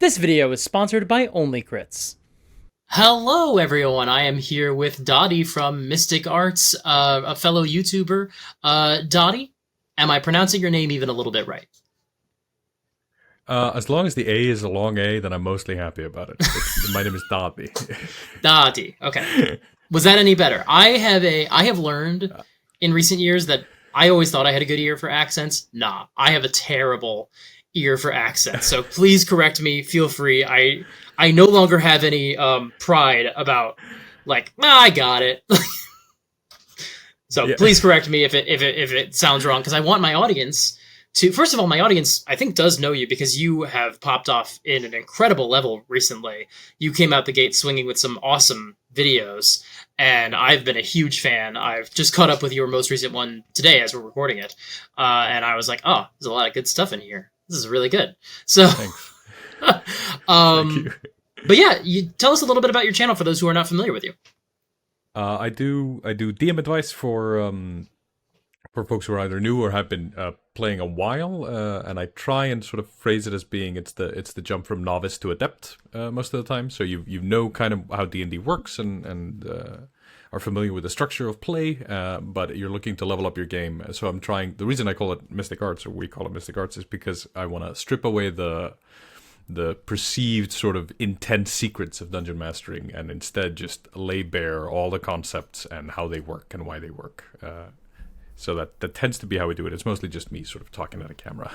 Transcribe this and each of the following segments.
This video is sponsored by Only Crits. Hello, everyone. I am here with Dadi from Mystic Arts, a fellow YouTuber. Dadi, am I pronouncing your name even a little bit right? As long as the A is a long A, then I'm mostly happy about it. My name is Dadi. Dadi. Okay. Was that any better? I have learned in recent years that I always thought I had a good ear for accents. Nah, I have a terrible ear for accents. So please correct me. Feel free. I no longer have any pride about I got it. So yeah. Please correct me if it sounds wrong, because I want my audience to. First of all, my audience I think does know you because you have popped off in an incredible level recently. You came out the gate swinging with some awesome videos, and I've been a huge fan. I've just caught up with your most recent one today as we're recording it, and I was like, oh, there's a lot of good stuff in here. This is really good. So, thanks. Thank you. But yeah, you tell us a little bit about your channel for those who are not familiar with you. I do DM advice for folks who are either new or have been playing a while, and I try and sort of phrase it as being it's the jump from novice to adept most of the time. So you know kind of how D&D works and are familiar with the structure of play, but you're looking to level up your game. So I'm trying. The reason I call it Mystic Arts, or we call it Mystic Arts, is because I want to strip away the perceived sort of intense secrets of dungeon mastering and instead just lay bare all the concepts and how they work and why they work. So that tends to be how we do it. It's mostly just me sort of talking at a camera.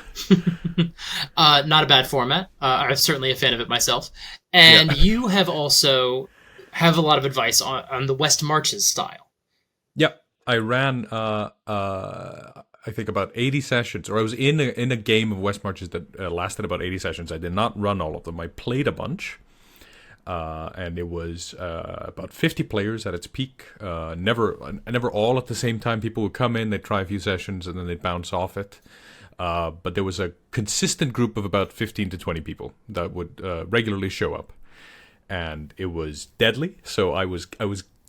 Not a bad format. I'm certainly a fan of it myself. And yeah. You have also have a lot of advice on the West Marches style. Yep. I ran, I think about 80 sessions, or I was in a game of West Marches that lasted about 80 sessions. I did not run all of them. I played a bunch, and it was about 50 players at its peak. Never all at the same time. People would come in, they'd try a few sessions, and then they'd bounce off it. But there was a consistent group of about 15 to 20 people that would regularly show up. And it was deadly, so I was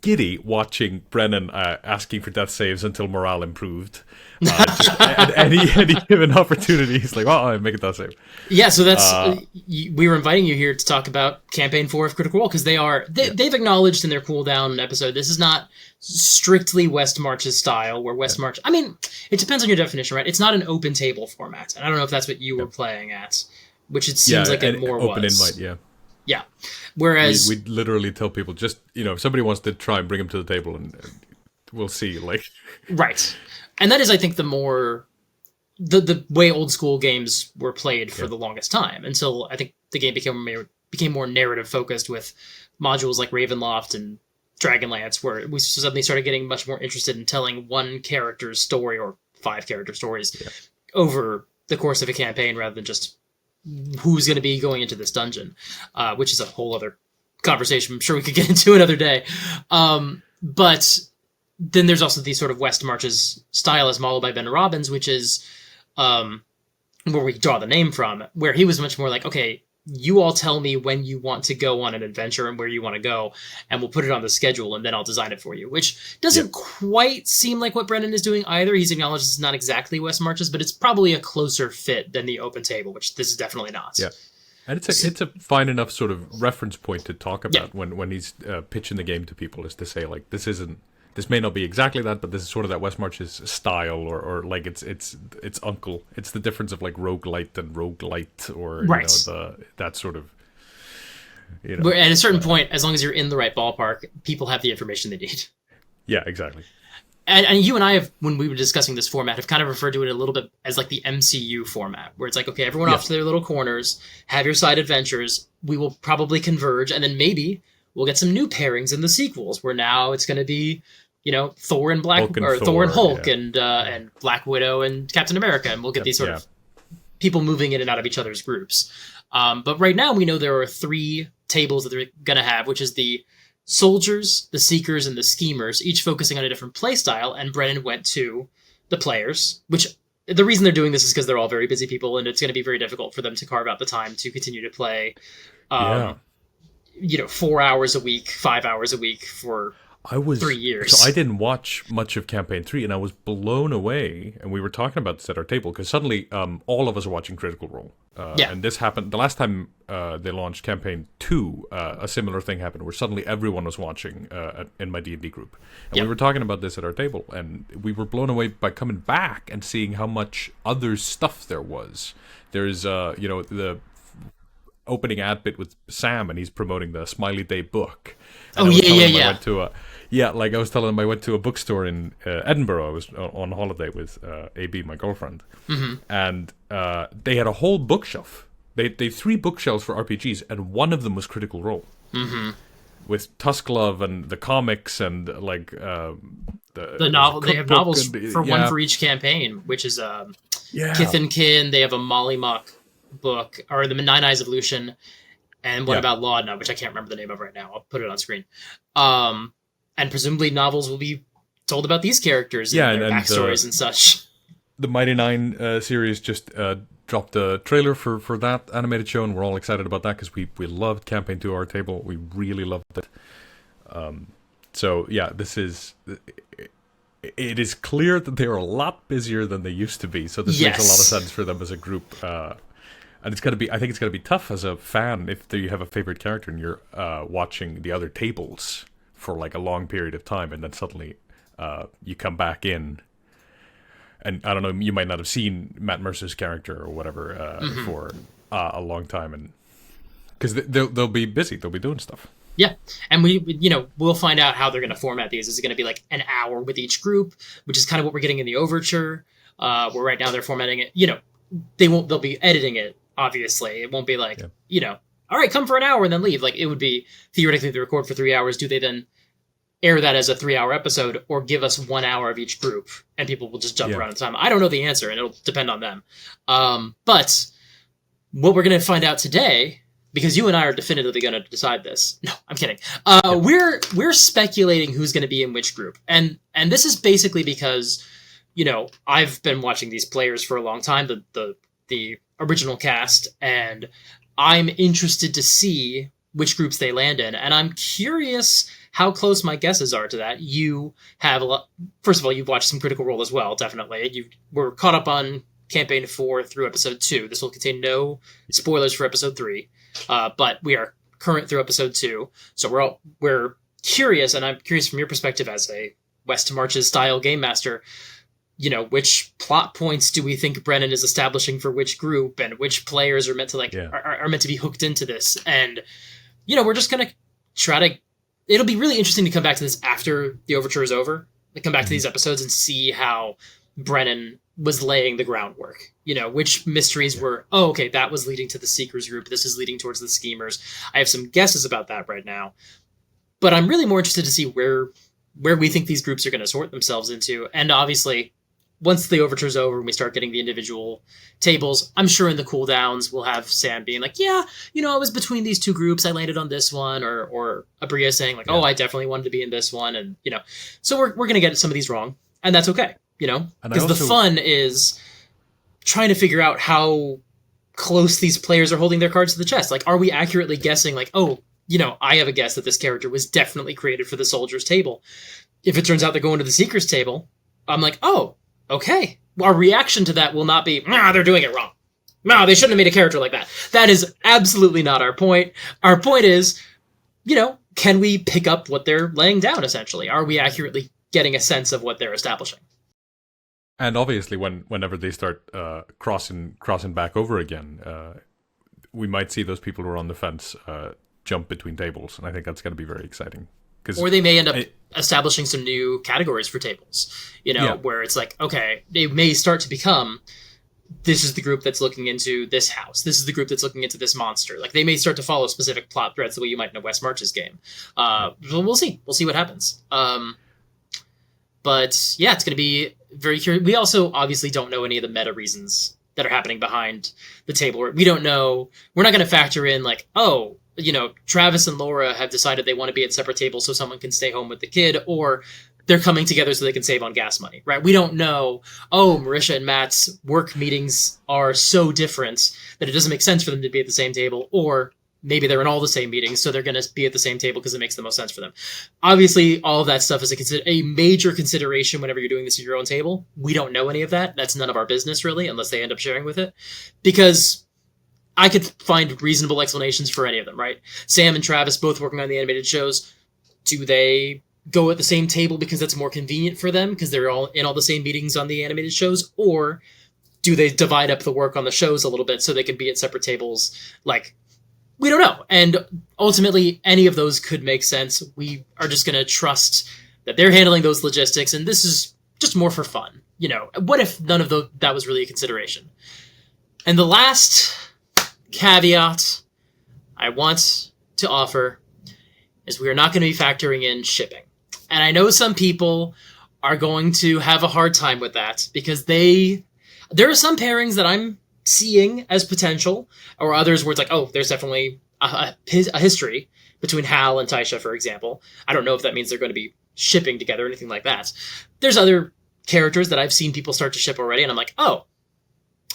giddy watching Brennan asking for death saves until morale improved. Just at any given opportunity, he's like, "Oh, I make a death save." Yeah, so that's we were inviting you here to talk about Campaign 4 of Critical Role, because they've acknowledged in their cooldown episode this is not strictly West Marches style, where West March. I mean, it depends on your definition, right? It's not an open table format, and I don't know if that's what you were playing at, which it seems like it more open was. Invite, yeah. Yeah, whereas we literally tell people just if somebody wants to try and bring them to the table, and we'll see. Right, and that is I think the way old school games were played for the longest time, until I think the game became more narrative focused with modules like Ravenloft and Dragonlance, where we suddenly started getting much more interested in telling one character's story or 5 character stories over the course of a campaign rather than just who's going to be going into this dungeon, which is a whole other conversation I'm sure we could get into another day. But then there's also the sort of West Marches style as modeled by Ben Robbins, which is where we draw the name from, where he was much more like, okay, you all tell me when you want to go on an adventure and where you want to go, and we'll put it on the schedule, and then I'll design it for you, which doesn't quite seem like what Brennan is doing either. He's acknowledged it's not exactly West Marches, but it's probably a closer fit than the open table, which this is definitely not. Yeah. And it's a fine enough sort of reference point to talk about when he's pitching the game to people, is to say, like, this may not be exactly that, but this is sort of that West Marches style, or like it's uncle. It's the difference of like roguelite and roguelite, or that sort of. At a certain point, as long as you're in the right ballpark, people have the information they need. Yeah, exactly. And you and I have, when we were discussing this format, have kind of referred to it a little bit as like the MCU format, where it's like, okay, everyone off to their little corners, have your side adventures. We will probably converge, and then maybe we'll get some new pairings in the sequels, where now it's going to be, Thor and Thor and Hulk, and Black Widow and Captain America, and we'll get these sort of people moving in and out of each other's groups. But right now we know there are 3 tables that they're going to have, which is the soldiers, the seekers, and the schemers, each focusing on a different play style. And Brennan went to the players, which the reason they're doing this is because they're all very busy people, and it's going to be very difficult for them to carve out the time to continue to play 4 hours a week, 5 hours a week for I was 3 years. So I didn't watch much of campaign 3, and I was blown away. And we were talking about this at our table because suddenly all of us are watching Critical Role. And this happened the last time they launched campaign 2. A similar thing happened where suddenly everyone was watching in my D&D group, and we were talking about this at our table, and we were blown away by coming back and seeing how much other stuff there was. There's the opening ad bit with Sam, and he's promoting the Smiley Day book. And I was telling him I went to a bookstore in Edinburgh. I was on holiday with AB, my girlfriend, and they had a whole bookshelf. They 3 bookshelves for RPGs, and one of them was Critical Role, with Tusk Love and the comics and the novel. They have novels one for each campaign, which is Kith and Kin. They have a Mollymock book, or the Nine Eyes Evolution, and What About Laudna, which I can't remember the name of right now. I'll put it on screen. And presumably novels will be told about these characters and their backstories and such. The Mighty Nine series just dropped a trailer for that animated show, and we're all excited about that because we loved Campaign 2 our table. We really loved it. It is clear that they're a lot busier than they used to be, so this makes a lot of sense for them as a group. And I think it's gonna be tough as a fan if you have a favorite character and you're watching the other tables for like a long period of time, and then suddenly you come back in, and I don't know, you might not have seen Matt Mercer's character or whatever for a long time, and because they'll be busy, they'll be doing stuff. Yeah, and we'll find out how they're going to format these. Is it going to be like an hour with each group, which is kind of what we're getting in the overture, where right now they're formatting it. They'll be editing it. Obviously, it won't be like all right, come for an hour and then leave. Like, it would be theoretically they record for 3 hours. Do they then air that as a 3-hour episode, or give us 1 hour of each group and people will just jump around in time? I don't know the answer, and it'll depend on them. But what we're going to find out today, because you and I are definitively going to decide this. No, I'm kidding. We're speculating who's going to be in which group, and this is basically because I've been watching these players for a long time, the original cast, and I'm interested to see which groups they land in, and I'm curious how close my guesses are to that. You have a lot. First of all, you've watched some Critical Role as well, definitely. You were caught up on Campaign 4 through Episode 2. This will contain no spoilers for Episode 3, but we are current through Episode 2, so we're curious, and I'm curious from your perspective as a West Marches style game master. Which plot points do we think Brennan is establishing for which group, and which players are meant to are meant to be hooked into this? And we're just gonna try to. It'll be really interesting to come back to this after the overture is over. Come back to these episodes and see how Brennan was laying the groundwork. Which mysteries were. Oh, okay, that was leading to the Seekers group. This is leading towards the Schemers. I have some guesses about that right now, but I'm really more interested to see where we think these groups are going to sort themselves into, and obviously. Once the overture's over and we start getting the individual tables, I'm sure in the cooldowns we'll have Sam being like, I was between these two groups. I landed on this one, or Abria saying like, I definitely wanted to be in this one. And, so we're going to get some of these wrong, and that's okay, because the fun is trying to figure out how close these players are holding their cards to the chest. Like, are we accurately guessing like, I have a guess that this character was definitely created for the soldiers table. If it turns out they're going to the seekers table, I'm like, okay. Our reaction to that will not be, they're doing it wrong. No, they shouldn't have made a character like that. That is absolutely not our point. Our point is, can we pick up what they're laying down, essentially? Are we accurately getting a sense of what they're establishing? And obviously, whenever they start crossing back over again, we might see those people who are on the fence jump between tables, and I think that's going to be very exciting. Or they may end up establishing some new categories for tables, where it's like, okay, they may start to become, this is the group that's looking into this house. This is the group that's looking into this monster. Like, they may start to follow specific plot threads the way you might in a West Marches game. We'll see. We'll see what happens. But yeah, it's going to be very curious. We also obviously don't know any of the meta reasons that are happening behind the table. We don't know. We're not going to factor in like, Travis and Laura have decided they want to be at separate tables so someone can stay home with the kid, or they're coming together so they can save on gas money, right? We don't know, Marisha and Matt's work meetings are so different that it doesn't make sense for them to be at the same table, or, maybe they're in all the same meetings, so they're going to be at the same table because it makes the most sense for them. Obviously, all of that stuff is a major consideration whenever you're doing this at your own table. We don't know any of that. That's none of our business, really, unless they end up sharing with it. Because I could find reasonable explanations for any of them, right? Sam and Travis both working on the animated shows. Do they go at the same table because that's more convenient for them because they're all in all the same meetings on the animated shows? Or do they divide up the work on the shows a little bit so they can be at separate tables? Like, we don't know. And ultimately, any of those could make sense. We are just going to trust that they're handling those logistics, and this is just more for fun. You know, what if none of that was really a consideration? And the last caveat I want to offer is we are not going to be factoring in shipping. And I know some people are going to have a hard time with that because there are some pairings that I'm seeing as potential, or others where it's like, oh, there's definitely a history between Hal and Taisha, for example. I don't know if that means they're going to be shipping together or anything like that. There's other characters that I've seen people start to ship already, and I'm like, oh,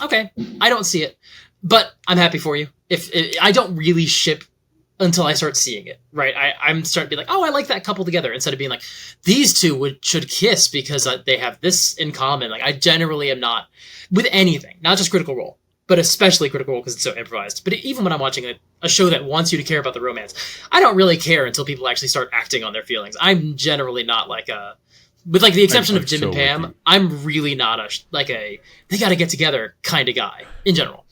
okay, I don't see it, but I'm happy for you. I don't really ship until I start seeing it, right? I'm starting to be like, oh, I like that couple together, instead of being like, these two should kiss because they have this in common. Like, I generally am not with anything, not just Critical Role, but especially Critical Role because it's so improvised. But even when I'm watching a show that wants you to care about the romance, I don't really care until people actually start acting on their feelings. I'm generally not like with like the exception of Jim and Pam, I'm really not they got to get together kind of guy in general.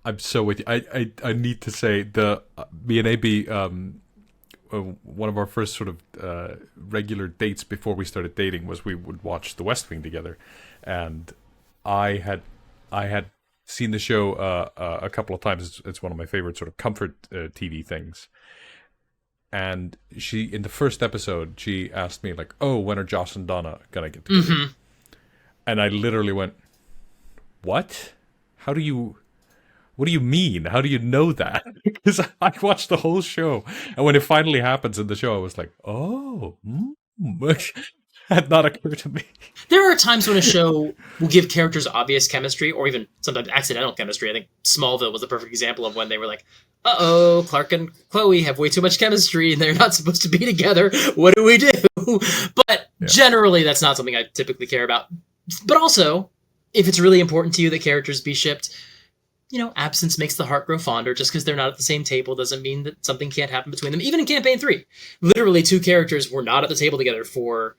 I'm so with you. I need to say me and AB, one of our first sort of regular dates before we started dating was we would watch The West Wing together, and I had seen the show a couple of times. It's one of my favorite sort of comfort TV things. And in the first episode, she asked me like, "Oh, when are Joss and Donna gonna get together?" Mm-hmm. And I literally went, "What? What do you mean? How do you know that?" Because I watched the whole show, and when it finally happens in the show, I was like, "Oh." Had not occurred to me. There are times when a show will give characters obvious chemistry, or even sometimes accidental chemistry. I think Smallville was the perfect example of when they were like, uh-oh, Clark and Chloe have way too much chemistry, and they're not supposed to be together. What do we do? But generally, that's not something I typically care about. But also, if it's really important to you that characters be shipped, you know, absence makes the heart grow fonder. Just because they're not at the same table doesn't mean that something can't happen between them. Even in Campaign 3, literally 2 characters were not at the table together for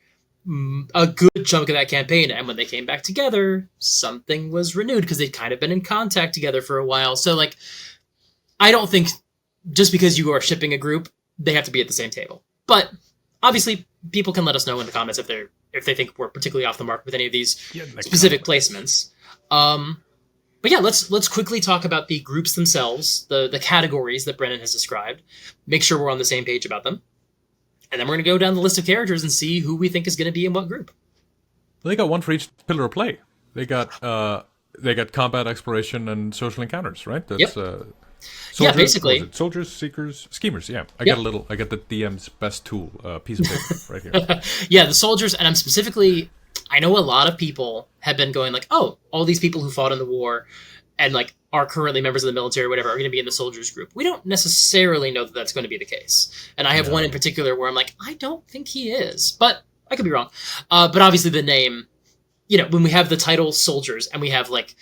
a good chunk of that campaign, and when they came back together, something was renewed because they'd kind of been in contact together for a while. So, like, I don't think just because you are shipping a group, they have to be at the same table. But obviously, people can let us know in the comments if they think we're particularly off the mark with any of these specific placements. But yeah, let's quickly talk about the groups themselves, the categories that Brennan has described. Make sure we're on the same page about them. And then we're going to go down the list of characters and see who we think is going to be in what group. They got one for each pillar of play. They got combat, exploration, and social encounters, right? That's, yep. Soldiers, basically. Soldiers, seekers, schemers. Yeah, I got the DM's best tool piece of paper right here. Yeah, the soldiers, and I know a lot of people have been going like, oh, all these people who fought in the war and like are currently members of the military or whatever are going to be in the soldiers group. We don't necessarily know that that's going to be the case. And I have one in particular where I'm like, I don't think he is, but I could be wrong. But obviously the name, you know, when we have the title soldiers and we have like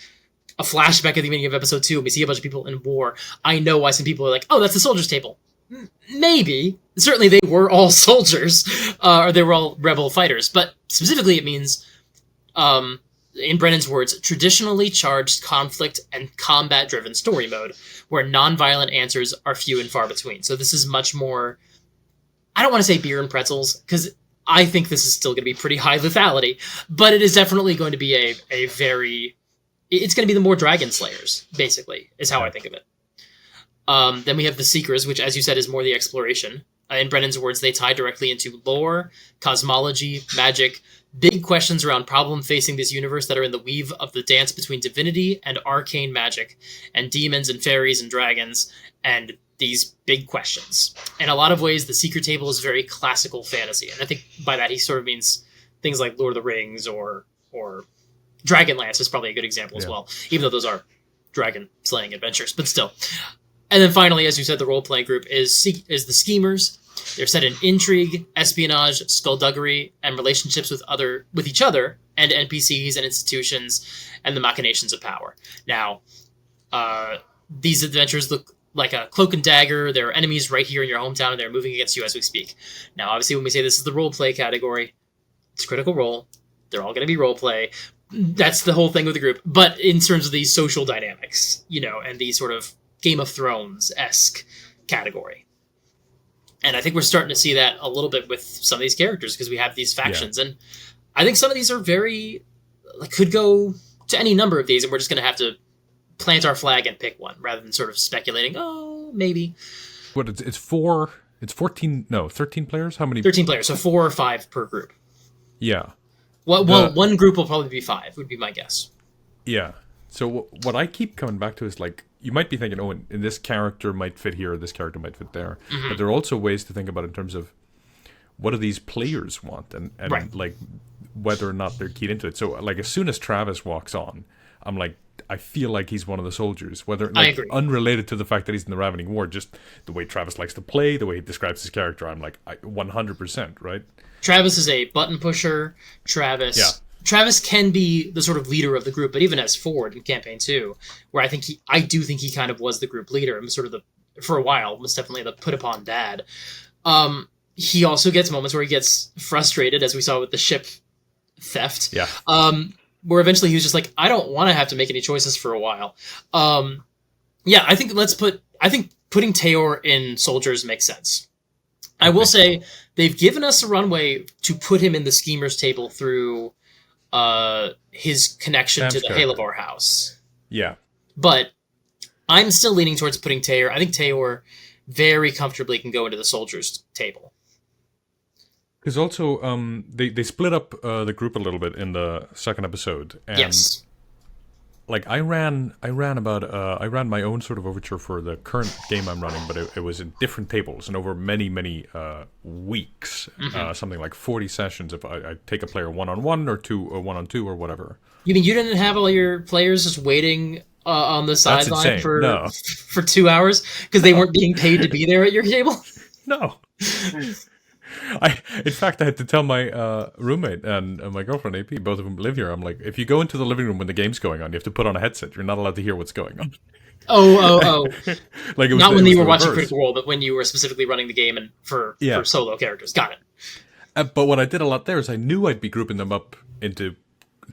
a flashback at the beginning of episode 2 and we see a bunch of people in war, I know why some people are like, oh, that's the soldiers table. Maybe. Certainly they were all soldiers, or they were all rebel fighters. But specifically it means, in Brennan's words, traditionally charged conflict and combat-driven story mode, where non-violent answers are few and far between. So this is much more, I don't want to say beer and pretzels, because I think this is still going to be pretty high lethality, but it is definitely going to be it's going to be the more Dragon Slayers, basically, is how I think of it. Then we have the Seekers, which, as you said, is more the exploration. In Brennan's words, they tie directly into lore, cosmology, magic, big questions around problems facing this universe that are in the weave of the dance between divinity and arcane magic, and demons and fairies and dragons, and these big questions. In a lot of ways, the Seeker table is very classical fantasy, and I think by that he sort of means things like Lord of the Rings or Dragonlance is probably a good example as well, even though those are dragon-slaying adventures, but still. And then finally, as you said, the role-play group is the schemers. They're set in intrigue, espionage, skullduggery, and relationships with each other, and NPCs and institutions, and the machinations of power. Now, these adventures look like a cloak and dagger. There are enemies right here in your hometown, and they're moving against you as we speak. Now, obviously, when we say this is the role-play category, it's Critical Role. They're all going to be role-play. That's the whole thing with the group. But in terms of these social dynamics, and the sort of Game of Thrones-esque category. And I think we're starting to see that a little bit with some of these characters because we have these factions. Yeah. And I think some of these are could go to any number of these, and we're just going to have to plant our flag and pick one rather than sort of speculating, maybe. What, it's 13 players? How many? 13 players, so 4 or 5 per group. Yeah. Well, one group will probably be 5, would be my guess. Yeah. So what I keep coming back to is you might be thinking, and this character might fit here, or this character might fit there. Mm-hmm. But there are also ways to think about it in terms of what do these players want, and right. Whether or not they're keyed into it. So as soon as Travis walks on, I'm I feel like he's one of the soldiers. Whether I agree. Unrelated to the fact that he's in the Ravening War, just the way Travis likes to play, the way he describes his character, I'm 100%, right? Travis is a button pusher. Travis can be the sort of leader of the group, but even as Ford in Campaign 2, where I do think he kind of was the group leader and sort of for a while, was definitely the put upon dad. He also gets moments where he gets frustrated, as we saw with the ship theft. Yeah. Where eventually he was just I don't want to have to make any choices for a while. I think putting Teor in soldiers makes sense. I will say they've given us a runway to put him in the schemers table through his connection to the Halivor house. Yeah. But I'm still leaning towards putting Teor. I think Teor very comfortably can go into the soldiers table. Because also, they split up the group a little bit in the second episode, and yes. I ran my own sort of overture for the current game I'm running, but it was in different tables and over many weeks, mm-hmm. Something like 40 sessions. If I take a player 1-on-1 or 1-on-2 or whatever. You mean you didn't have all your players just waiting on the sideline for 2 hours because they weren't being paid to be there at your table? No. In fact, I had to tell my roommate and my girlfriend AP, both of them live here. I'm if you go into the living room when the game's going on, you have to put on a headset. You're not allowed to hear what's going on. Oh. Not when you were watching reverse. Critical Role, but when you were specifically running the game and for solo characters. Got it. But what I did a lot there is I knew I'd be grouping them up into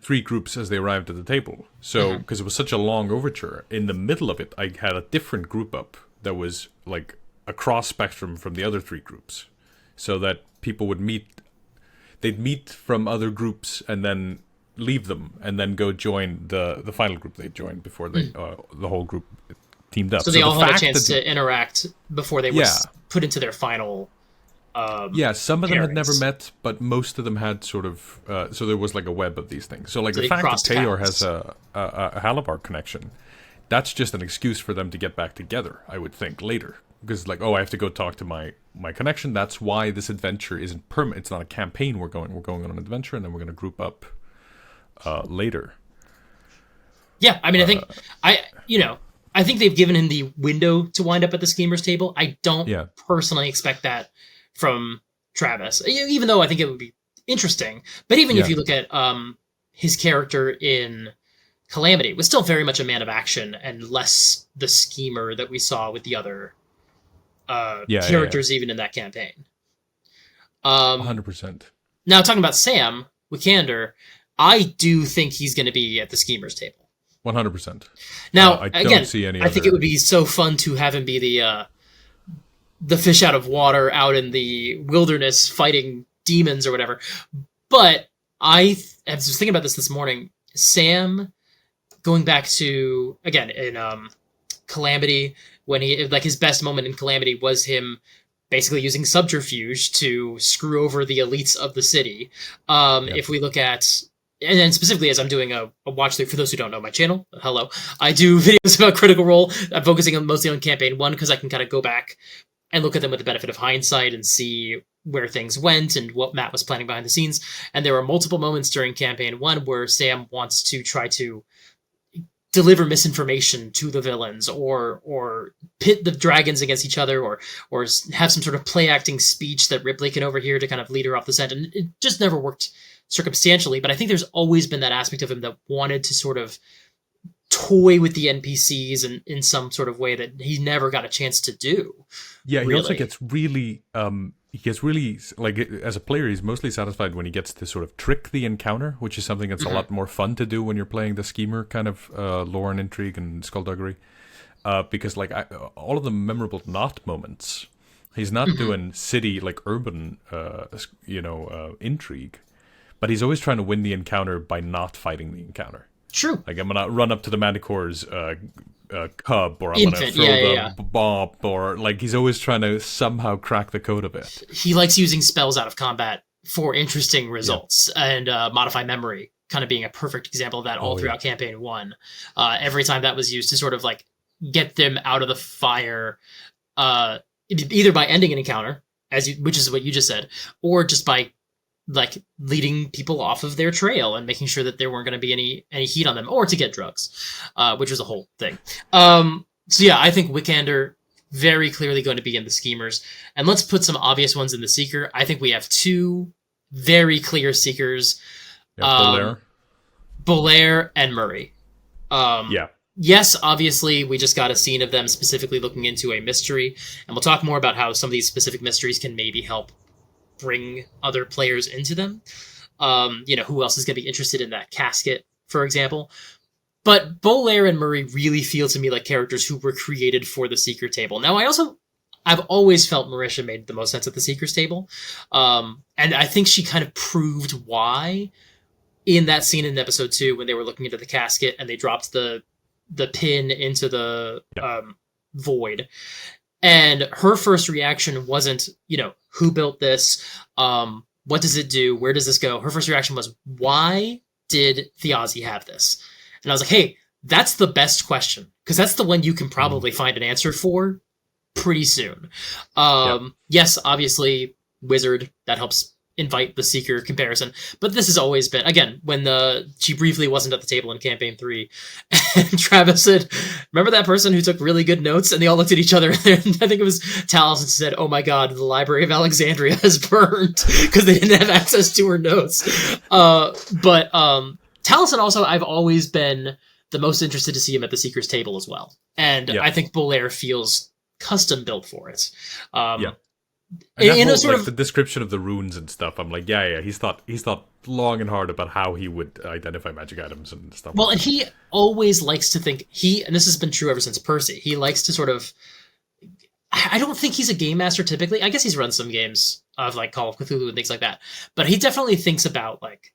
3 groups as they arrived at the table. So, because it was such a long overture, in the middle of it, I had a different group up that was a cross spectrum from the other 3 groups. So that people would they'd meet from other groups and then leave them and then go join the final group they joined before the whole group teamed up. So they all had a chance to interact before they were put into their final some of them pairings. had never met, but most of them had sort of so there was a web of these things. So so the fact that Teor has a Halivor connection, that's just an excuse for them to get back together, I would think, later. Because I have to go talk to my connection. That's why this adventure isn't permanent. It's not a campaign. We're going on an adventure, and then we're going to group up later. Yeah, I mean, I think I think they've given him the window to wind up at the schemers table. I don't personally expect that from Travis, even though I think it would be interesting. But even if you look at his character in Calamity, was still very much a man of action and less the schemer that we saw with the other characters even in that campaign. 100%. Now, talking about Sam, Wicander, I do think he's going to be at the schemers table. 100%. Now, I again, don't see any I think it would be so fun to have him be the fish out of water out in the wilderness fighting demons or whatever. But I was thinking about this morning. Sam, going back to, again, in Calamity, when he his best moment in Calamity was him basically using subterfuge to screw over the elites of the city. If we look at, and then specifically as I'm doing a watch through, for those who don't know my channel, hello, I do videos about Critical Role. I'm focusing mostly on Campaign 1 because I can kind of go back and look at them with the benefit of hindsight and see where things went and what Matt was planning behind the scenes. And there were multiple moments during Campaign 1 where Sam wants to try to deliver misinformation to the villains, or pit the dragons against each other, or have some sort of play acting speech that Ripley can overhear to kind of lead her off the scent. And it just never worked circumstantially. But I think there's always been that aspect of him that wanted to sort of toy with the NPCs in some sort of way that he never got a chance to do. Yeah, he also gets really like, as a player, he's mostly satisfied when he gets to sort of trick the encounter, which is something that's a lot more fun to do when you're playing the schemer kind of lore and intrigue and skullduggery. Because like all of the memorable not moments, he's not doing city like urban intrigue, but he's always trying to win the encounter by not fighting the encounter. True. Like, I'm gonna run up to the Manticore's cub, or I'm gonna throw the bomb, or like, he's always trying to somehow crack the code of it. He likes using spells out of combat for interesting results, and modify memory kind of being a perfect example of that all throughout campaign 1. Every time that was used to sort of like get them out of the fire, either by ending an encounter, which is what you just said, or just by like leading people off of their trail and making sure that there weren't going to be any heat on them, or to get drugs, which was a whole thing. So yeah, I think Wicander very clearly going to be in the schemers, and let's put some obvious ones in the seeker. I think we have 2 very clear seekers, Bolaire and Murray. Yes, obviously, we just got a scene of them specifically looking into a mystery, and we'll talk more about how some of these specific mysteries can maybe help bring other players into them. Who else is going to be interested in that casket, for example. But Bolaire and Murray really feel to me like characters who were created for the Seeker table. Now, I've always felt Marisha made the most sense at the Seeker's table. And I think she kind of proved why in that scene in episode 2 when they were looking into the casket and they dropped the pin into the void. And her first reaction wasn't, who built this? What does it do? Where does this go? Her first reaction was, why did Thiazi have this? And I was like, hey, that's the best question, because that's the one you can probably find an answer for pretty soon. Yes, obviously, wizard, that helps invite the Seeker comparison. But this has always been, again, when she briefly wasn't at the table in campaign 3, and Travis said, remember that person who took really good notes? And they all looked at each other, and I think it was Talos, and said, oh my god, the Library of Alexandria is burned, because they didn't have access to her notes. But Taliesin also, I've always been the most interested to see him at the Seeker's table as well. And I think Bolaire feels custom built for it. And the description of the runes and stuff, I'm like, he's thought long and hard about how he would identify magic items and stuff. Well, and he always likes to think, and this has been true ever since Percy, he likes to sort of, I don't think he's a game master typically. I guess he's run some games of like Call of Cthulhu and things like that. But he definitely thinks about like,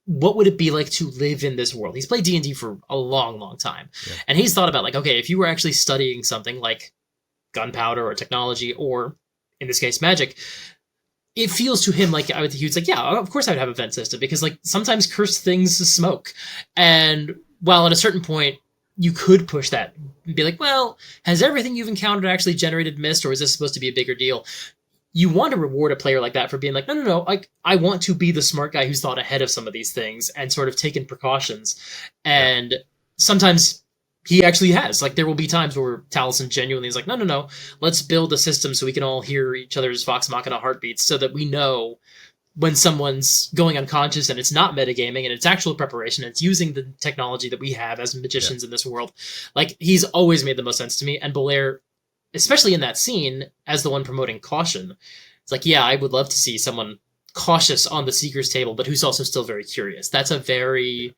what would it be like to live in this world? He's played D&D for a long, long time. Yeah. And he's thought about like, okay, if you were actually studying something like gunpowder or technology, or in this case, magic, it feels to him like he was like, yeah, of course I would have a vent system, because like sometimes cursed things smoke. And while at a certain point you could push that and be like, well, has everything you've encountered actually generated mist, or is this supposed to be a bigger deal? You want to reward a player like that for being like, no, like I want to be the smart guy who's thought ahead of some of these things and sort of taken precautions. And sometimes he actually has. Like, there will be times where Taliesin genuinely is like, no, let's build a system so we can all hear each other's Vox Machina heartbeats, so that we know when someone's going unconscious and it's not metagaming and it's actual preparation, it's using the technology that we have as magicians in this world. Like, he's always made the most sense to me. And Bolaire, especially in that scene, as the one promoting caution, it's like, yeah, I would love to see someone cautious on the Seeker's table, but who's also still very curious. That's a very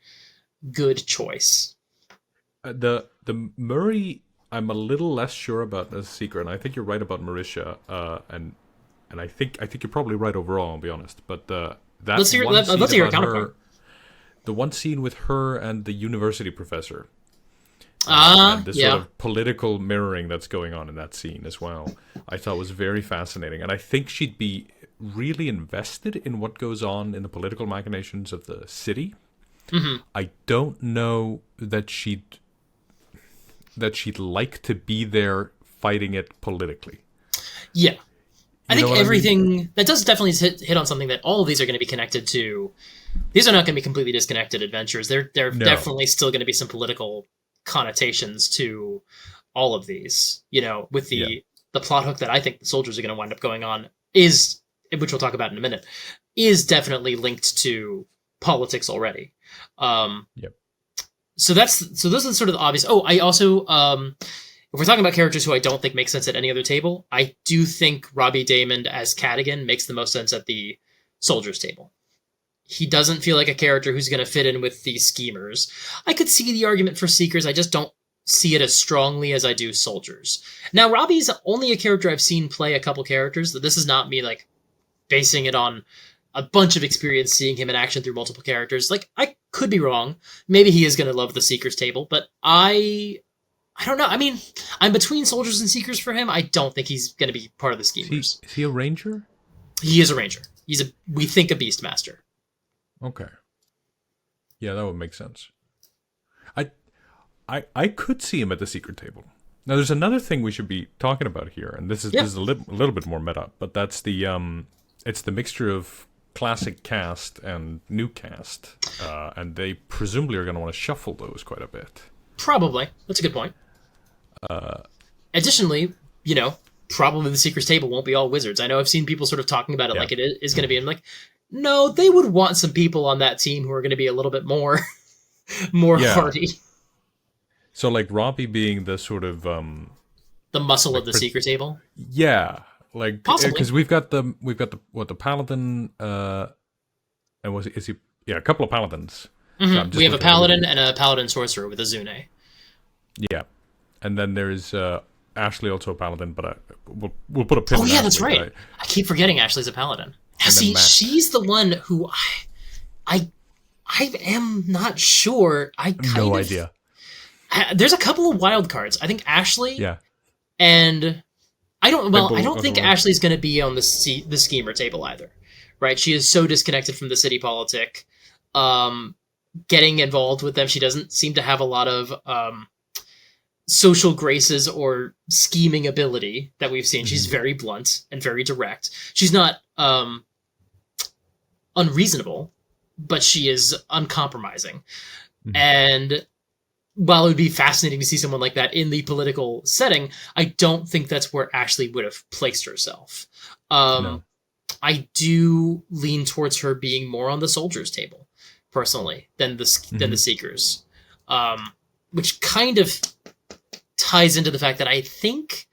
good choice. The Murray, I'm a little less sure about as a Seeker, and I think you're right about Marisha, and I think you're probably right overall, I'll be honest. But let's hear your counterpart. The one scene with her and the university professor, and the sort of political mirroring that's going on in that scene as well, I thought was very fascinating, and I think she'd be really invested in what goes on in the political machinations of the city. Mm-hmm. I don't know that she'd like to be there fighting it politically. Yeah. I think everything I mean? that does definitely hit on something that all of these are going to be connected to. These are not going to be completely disconnected adventures. There definitely still going to be some political connotations to all of these. With the plot hook that I think the soldiers are going to wind up going on is, which we'll talk about in a minute, is definitely linked to politics already. Yep. So those are sort of the obvious. Oh, I also, if we're talking about characters who I don't think make sense at any other table, I do think Robbie Daymond as Cadigan makes the most sense at the soldiers table. He doesn't feel like a character who's going to fit in with these schemers. I could see the argument for seekers. I just don't see it as strongly as I do soldiers. Now, Robbie's only a character I've seen play a couple characters. This is not me like basing it on a bunch of experience seeing him in action through multiple characters. Like, I could be wrong. Maybe he is going to love the Seekers table, but I don't know. I mean, I'm between soldiers and seekers for him. I don't think he's going to be part of the schemers. Is he a ranger? He is a ranger. We think a beastmaster. Okay. Yeah, that would make sense. I could see him at the secret table. Now, there's another thing we should be talking about here, and this is a little bit more meta, but that's it's the mixture of classic cast and new cast, and they presumably are going to want to shuffle those quite a bit. Probably. That's a good point. Additionally, probably the Seekers table won't be all wizards. I know I've seen people sort of talking about it like it is going to be. I'm like, no, they would want some people on that team who are going to be a little bit more hardy. So, like Robbie being the sort of the muscle of the Seeker table. Yeah, like because we've got the paladin and is he a couple of paladins. Mm-hmm. So we have a paladin and a paladin sorcerer with a Zune. Yeah, and then there's Ashley, also a paladin, but we'll put a pin. Oh yeah, that's right. I keep forgetting Ashley's a paladin. See, she's the one who I am not sure. No idea. There's a couple of wild cards. I think Ashley. Yeah. And I don't think Ashley's going to be on the schemer table either, right? She is so disconnected from the city politic. Getting involved with them, she doesn't seem to have a lot of social graces or scheming ability that we've seen. She's very blunt and very direct. She's not unreasonable, but she is uncompromising. Mm-hmm. And while it would be fascinating to see someone like that in the political setting, I don't think that's where Ashley would have placed herself. No. I do lean towards her being more on the soldiers table, personally, than the Seekers, which kind of ties into the fact that I think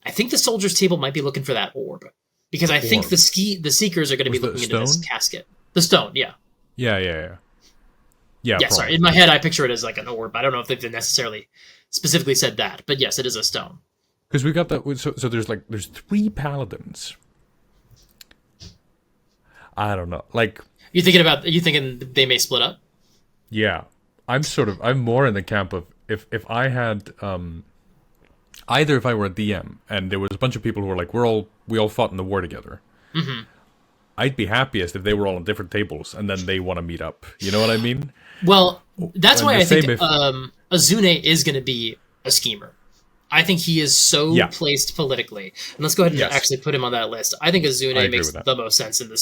the soldiers table might be looking for that orb, because I think the Seekers are going to be looking into this casket. The stone, yeah. Yeah, sorry. In my head, I picture it as like an orb. I don't know if they've necessarily specifically said that, but yes, it is a stone. Because we got that. So there's 3 paladins. I don't know. Like, you thinking they may split up? Yeah, I'm more in the camp of if I had either if I were a DM and there was a bunch of people who were like we all fought in the war together. Mm-hmm. I'd be happiest if they were all on different tables and then they want to meet up. You know what I mean? Well, that's why I think Azune is going to be a schemer. I think he is so placed politically. And let's go ahead and actually put him on that list. I think Azune makes the most sense in the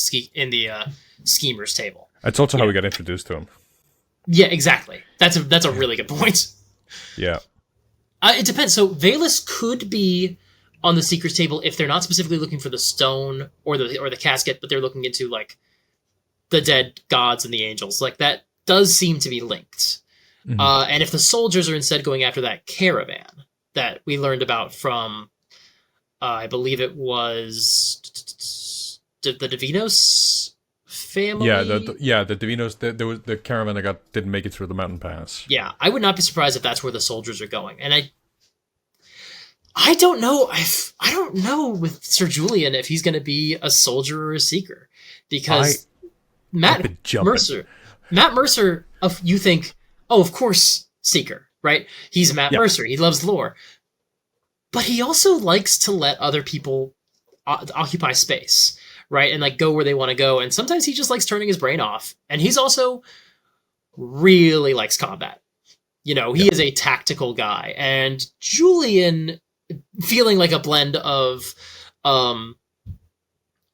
schemers table. That's also how we got introduced to him. Yeah, exactly. That's a really good point. Yeah. It depends. So Valus could be on the Seekers table if they're not specifically looking for the stone or the casket, but they're looking into like the dead gods and the angels. Like that does seem to be linked. Mm-hmm. And if the soldiers are instead going after that caravan that we learned about from, I believe it was the Divinos family. Yeah, the Divinos. There was the caravan that didn't make it through the mountain pass. Yeah, I would not be surprised if that's where the soldiers are going. And I don't know I don't know with Sir Julian if he's going to be a soldier or a seeker, because Matt Mercer, you think, oh, of course, seeker, right? He's Matt Mercer. He loves lore, but he also likes to let other people occupy space, right? And like go where they want to go. And sometimes he just likes turning his brain off. And he's also really likes combat. He is a tactical guy, and Julian, feeling like a blend of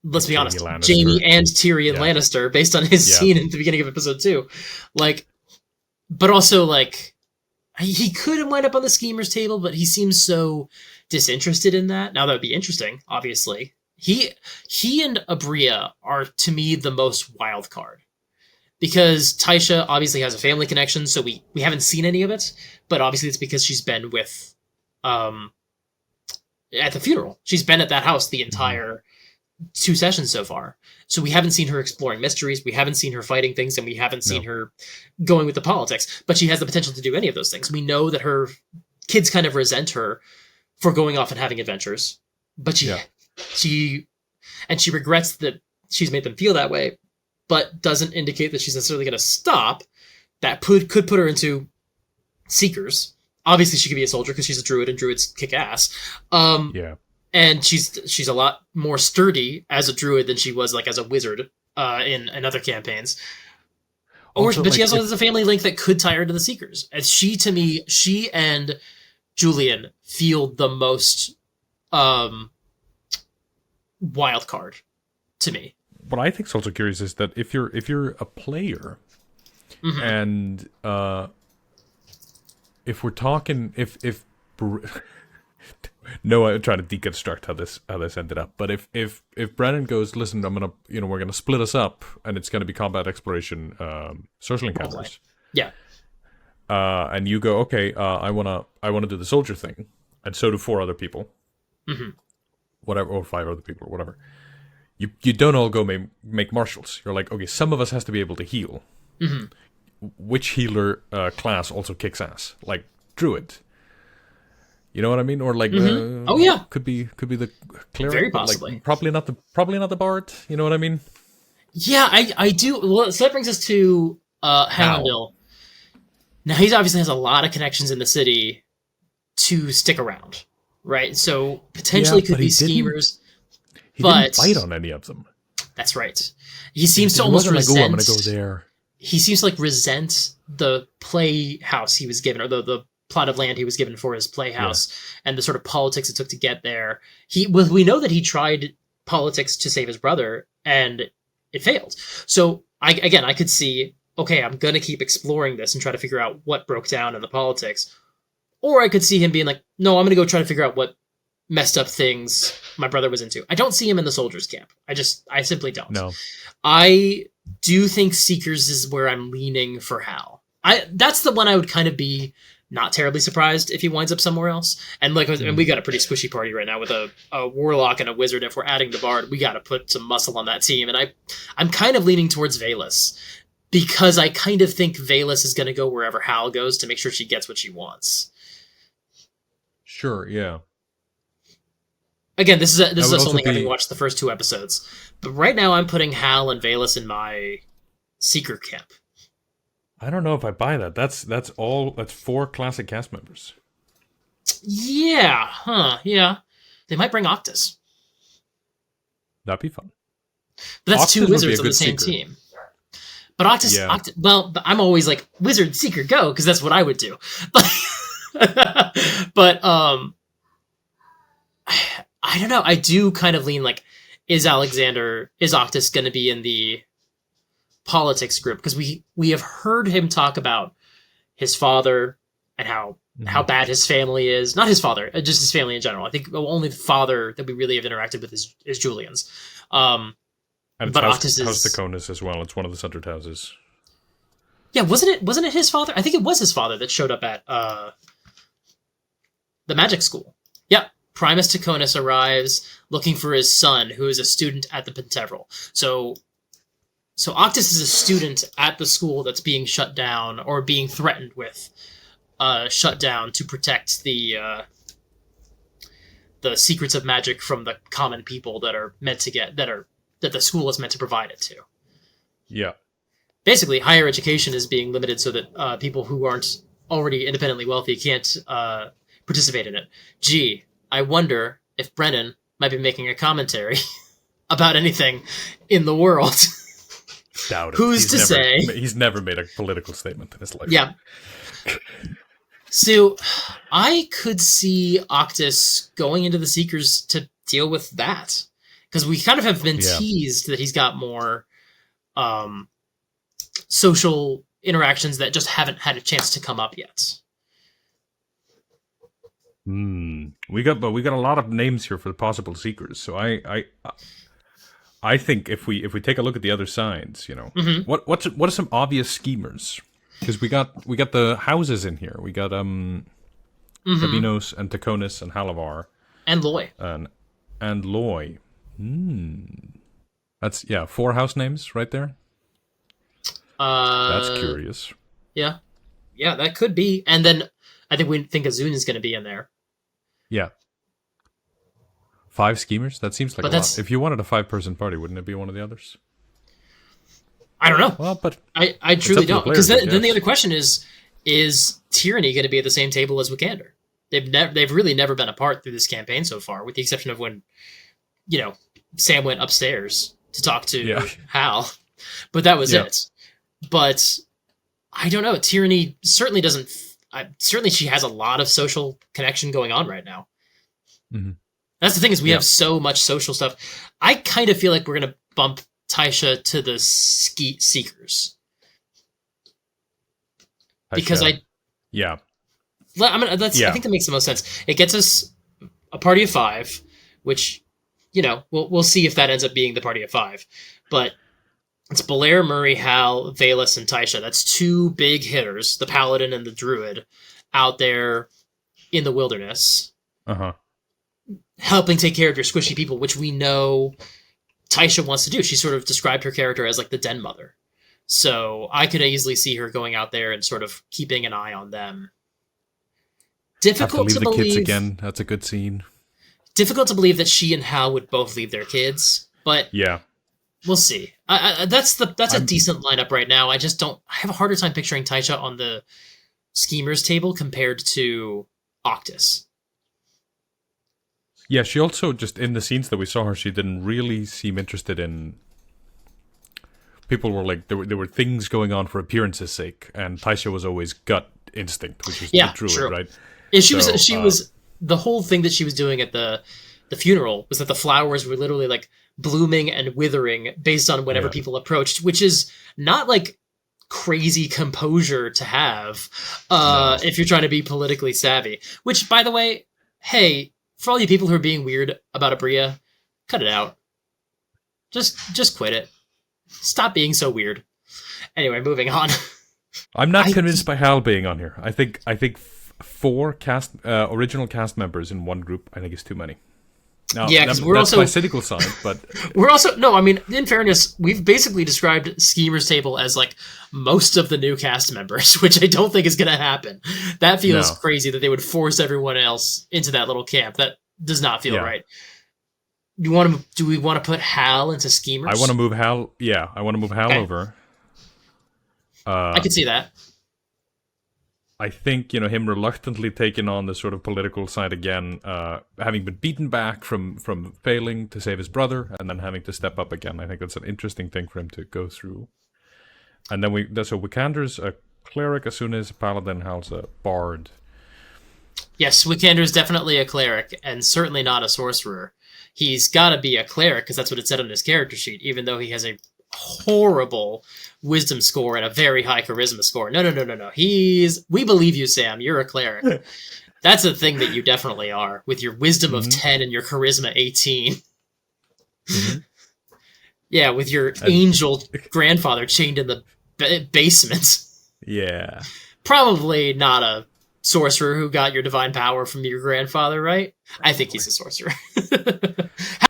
let's be honest, Lannister. Jaime and Tyrion Yeah. Lannister, based on his Yeah. scene at the beginning of episode 2. Like, but also, like, he could wind up on the schemers table, but he seems so disinterested in that. Now, that would be interesting, obviously. He and Abria are, to me, the most wild card. Because Taisha obviously has a family connection, so we haven't seen any of it, but obviously it's because she's been with, at the funeral. She's been at that house the entire 2 sessions so far. So we haven't seen her exploring mysteries, we haven't seen her fighting things, and we haven't seen her going with the politics. But she has the potential to do any of those things. We know that her kids kind of resent her for going off and having adventures, but she regrets that she's made them feel that way, but doesn't indicate that she's necessarily going to stop. That could put her into Seekers. Obviously, she could be a soldier because she's a druid, and druids kick ass. And she's a lot more sturdy as a druid than she was like as a wizard in other campaigns. But she also has a family link that could tie her to the Seekers. As she and Julian feel the most wild card to me. What I think is also curious is that if you're a player, and if we're talking no, I'm trying to deconstruct how this ended up. But if Brennan goes, listen, we're gonna split us up, and it's gonna be combat exploration, social encounters. Yeah. And you go, okay, I wanna do the soldier thing, and so do 4 other people, whatever, or 5 other people, or whatever. You don't all go make marshals. You're like, okay, some of us has to be able to heal. Which healer class also kicks ass? Like druid. You know what I mean? Or like, could be the cleric. Very possibly. Like, probably not the bard. You know what I mean? Yeah, I do. Well, so that brings us to Hallandil. Now, he obviously has a lot of connections in the city to stick around, right? So potentially could be schemers. He didn't bite on any of them. That's right. He seems to almost resent. Like, I'm going to go there. He seems to like resent the playhouse he was given, or the plot of land he was given for his playhouse, and the sort of politics it took to get there. We know that he tried politics to save his brother, and it failed. So I could see, okay, I'm going to keep exploring this and try to figure out what broke down in the politics. Or I could see him being like, no, I'm going to go try to figure out what messed up things my brother was into. I don't see him in the soldiers' camp. I simply don't. No. I do think Seekers is where I'm leaning for Hal. That's the one I would kind of be not terribly surprised if he winds up somewhere else. And and we got a pretty squishy party right now with a warlock and a wizard. If we're adding the bard, we got to put some muscle on that team. And I'm kind of leaning towards Valus, because I kind of think Valus is going to go wherever Hal goes to make sure she gets what she wants. Sure, yeah. Again, this is us only having watched the first 2 episodes. But right now I'm putting Hal and Valus in my Seeker camp. I don't know if I buy that. That's 4 classic cast members. Yeah, yeah. They might bring Occtis. That'd be fun. But that's Occtis 2 wizards on the same Seeker team. But Occtis, well, I'm always like, wizard, Seeker, go, because that's what I would do. But I don't know. I do kind of lean like, is Occtis going to be in the politics group? Because we have heard him talk about his father and how bad his family is. Not his father, just his family in general. I think the only father that we really have interacted with is Julian's. And it's but House Occtis is Taconis as well. It's one of the centered houses. Yeah, wasn't it his father? I think it was his father that showed up at the magic school. Yeah. Primus Taconis arrives looking for his son, who is a student at the Penteveral. So Occtis is a student at the school that's being shut down, or being threatened with shut down to protect the secrets of magic from the common people that the school is meant to provide it to. Yeah. Basically, higher education is being limited so that people who aren't already independently wealthy can't participate in it. Gee, I wonder if Brennan might be making a commentary about anything in the world. Doubt it. Who's to say? He's never made a political statement in his life. Yeah. So I could see Occtis going into the Seekers to deal with that. because we kind of have been teased that he's got more social interactions that just haven't had a chance to come up yet. We got a lot of names here for the possible seekers. So I think if we take a look at the other sides, what are some obvious schemers? Because we got the houses in here. We got Sabinos and Taconis and Halavar and Loy and Loy. That's 4 house names right there. That's curious. Yeah, that could be. And then I think we think Azun is going to be in there. Yeah. 5 schemers? That seems like a lot. If you wanted a 5-person party, wouldn't it be one of the others? I don't know. Well, but I truly don't. Because then the other question is Tyranny going to be at the same table as Wicander? They've really never been apart through this campaign so far, with the exception of when, Sam went upstairs to talk to Hal. But that was it. But I don't know. Tyranny certainly doesn't... certainly she has a lot of social connection going on right now. Mm-hmm. That's the thing, is we have so much social stuff. I kind of feel like we're going to bump Taisha to the Seekers. Because I think that makes the most sense. It gets us a party of 5, which, we'll see if that ends up being the party of 5. But it's Bolaire, Murray, Hal, Valus, and Taisha. That's 2 big hitters, the Paladin and the Druid, out there in the wilderness. Uh-huh. Helping take care of your squishy people, which we know Taisha wants to do. She sort of described her character as like the den mother. So I could easily see her going out there and sort of keeping an eye on them. Difficult to believe the kids again. That's a good scene. Difficult to believe that she and Hal would both leave their kids, but we'll see. That's a decent lineup right now. I have a harder time picturing Taisha on the schemers table compared to Occtis. Yeah, she also, just in the scenes that we saw her, she didn't really seem interested in... People were like, there were things going on for appearance's sake, and Taisha was always gut instinct, which is the Druid, right? Yeah, she was the whole thing that she was doing at the funeral was that the flowers were literally like blooming and withering based on whenever people approached, which is not like crazy composure to have if you're trying to be politically savvy. Which, by the way, hey, for all you people who are being weird about Abria, cut it out. Just quit it. Stop being so weird. Anyway, moving on. I'm not convinced by Hal being on here. I think 4 original cast members in one group, I think, is too many. Now, because we're that's also my cynical side, but we're also in fairness, we've basically described Schemer's Table as like most of the new cast members, which I don't think is going to happen. That feels crazy that they would force everyone else into that little camp. That does not feel right. Do we want to put Hal into Schemers? I want to move Hal. Yeah, I want to move Hal over. I could see that. I think, him reluctantly taking on the sort of political side again, having been beaten back from failing to save his brother, and then having to step up again. I think that's an interesting thing for him to go through. And then Wicander's a cleric, as soon as Paladin, Hal's a bard. Yes, Wicander's definitely a cleric, and certainly not a sorcerer. He's got to be a cleric, because that's what it said on his character sheet, even though he has a horrible wisdom score and a very high charisma score. No. We believe you, Sam. You're a cleric. That's a thing that you definitely are, with your wisdom of 10 and your charisma 18. Mm-hmm. Yeah, with your angel grandfather chained in the basement. Yeah. Probably not a sorcerer who got your divine power from your grandfather, right? I think he's a sorcerer.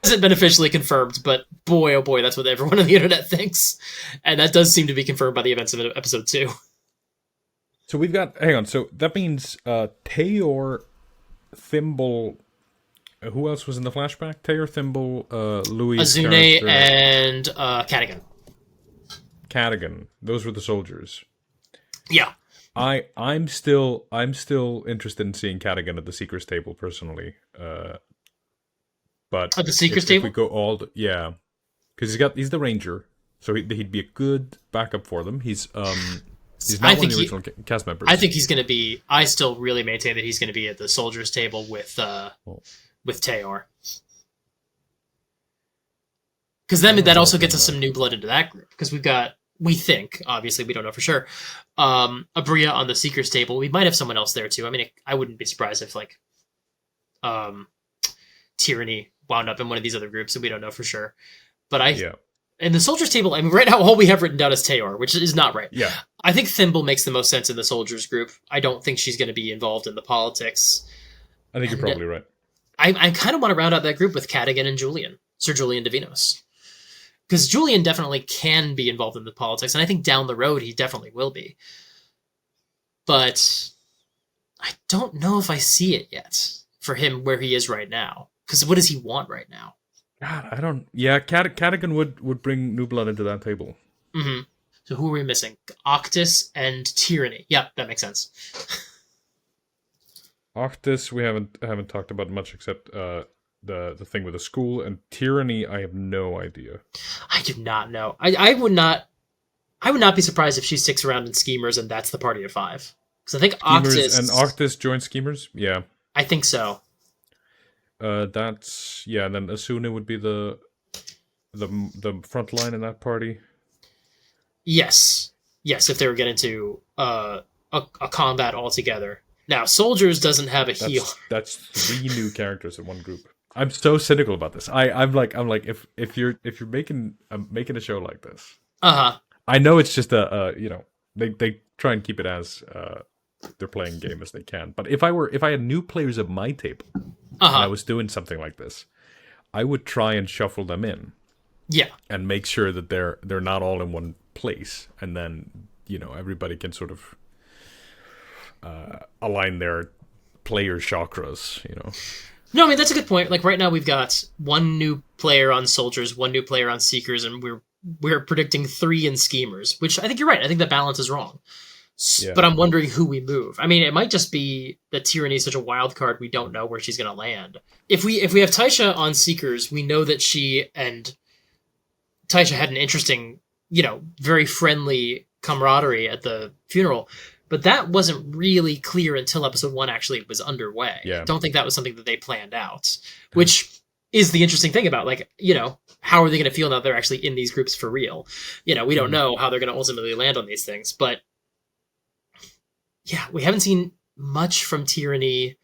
Hasn't been officially confirmed, but boy, oh boy, that's what everyone on the internet thinks. And that does seem to be confirmed by the events of episode 2. So we've got, hang on, so that means Teor, Thimble, who else was in the flashback? Teor, Thimble, Louis, Azune, and Cadigan. Cadigan, those were the soldiers. Yeah. I'm still interested in seeing Cadigan at the Seekers table personally. But at the Seekers table, if we go because he's the ranger, so he'd be a good backup for them. He's not one of the original cast members. I think he's going to be. I still really maintain that he's going to be at the soldiers table with Teor. Because then that also if gets I'm, us some new blood into that group. Because we think, obviously we don't know for sure, Abria on the Seekers table. We might have someone else there too. I mean, I wouldn't be surprised if like Tyranny wound up in one of these other groups, and we don't know for sure. But in the Soldiers table, I mean, right now all we have written down is Teor, which is not right. Yeah. I think Thimble makes the most sense in the Soldiers group. I don't think she's going to be involved in the politics. I think you're probably right. I kind of want to round out that group with Cadigan and Julian, Sir Julian Divinos. Because Julian definitely can be involved in the politics, and I think down the road he definitely will be. But I don't know if I see it yet for him where he is right now. Because what does he want right now? God, I don't... Yeah, Cadigan would bring new blood into that table. Mm-hmm. So who are we missing? Occtis and Tyranny. Yep, that makes sense. Occtis, we haven't talked about much except the thing with the school, and Tyranny, I have no idea. I do not know. I would not be surprised if she sticks around in Schemers and that's the party of 5. Because I think Schemers and Occtis join Schemers? Yeah. I think so. That's... Yeah, and then Asuna would be the front line in that party. Yes, if they were getting into a combat altogether. Now, Soldiers doesn't have a heal. That's 3 new characters in one group. I'm so cynical about this. I'm like, if you're making a show like this, I know it's just they try and keep it as they're playing game as they can. But if I had new players at my table, and I was doing something like this, I would try and shuffle them in. Yeah, and make sure that they're not all in one place, and then everybody can sort of align their player chakras. No, I mean that's a good point. Like right now, we've got 1 new player on Soldiers, 1 new player on Seekers, and we're predicting 3 in Schemers. Which I think you're right. I think the balance is wrong. Yeah. But I'm wondering who we move. I mean, it might just be that Tyranny is such a wild card we don't know where she's going to land. If we have Taisha on Seekers, we know that she and Taisha had an interesting, very friendly camaraderie at the funeral, but that wasn't really clear until episode 1 actually was underway. Yeah. I don't think that was something that they planned out, which is the interesting thing about, how are they going to feel now they're actually in these groups for real? We don't know how they're going to ultimately land on these things, but yeah, we haven't seen much from Tyranny.